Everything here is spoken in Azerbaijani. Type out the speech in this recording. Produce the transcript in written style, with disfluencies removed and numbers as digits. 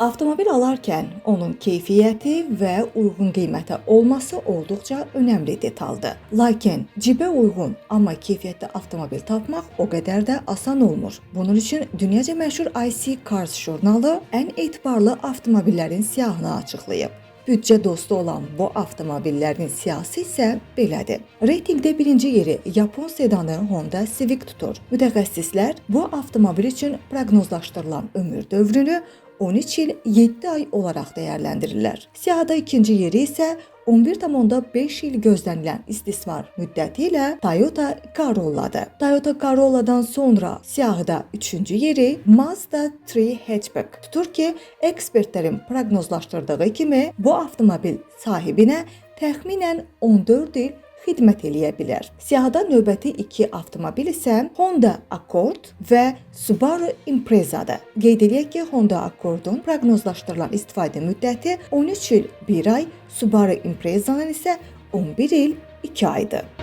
Avtomobil alarkən onun keyfiyyəti və uyğun qiymətə olması olduqca önəmli detaldır. Lakin cibə uyğun, amma keyfiyyətli avtomobil tapmaq o qədər də asan olmur. Bunun üçün dünyaca məşhur IC Cars jurnalı ən etibarlı avtomobillərin siyahını açıqlayıb. Büdcə dostu olan bu avtomobillərin siyahısı isə belədir. Reytingdə birinci yeri Yapon sedanı Honda Civic tutur. Mütəxəssislər bu avtomobil üçün proqnozlaşdırılan ömür dövrünü 13 il 7 ay olaraq dəyərləndirirlər. Siyahıda ikinci yeri isə 11,5 il gözlənilən istismar müddəti ilə Toyota Corolla'dır. Toyota Corolla'dan sonra siyahıda üçüncü yeri Mazda 3 Hatchback tutur ki, ekspertlərin proqnozlaşdırdığı kimi bu avtomobil sahibinə təxminən 14 il xidmət eləyə bilər. Siyahıda növbəti iki avtomobil isə Honda Accord və Subaru Impreza'dır. Qeyd edək ki, Honda Accord'un proqnozlaşdırılan istifadə müddəti 13 il 1 ay, Subaru Impreza'nın isə 11 il 2 aydır.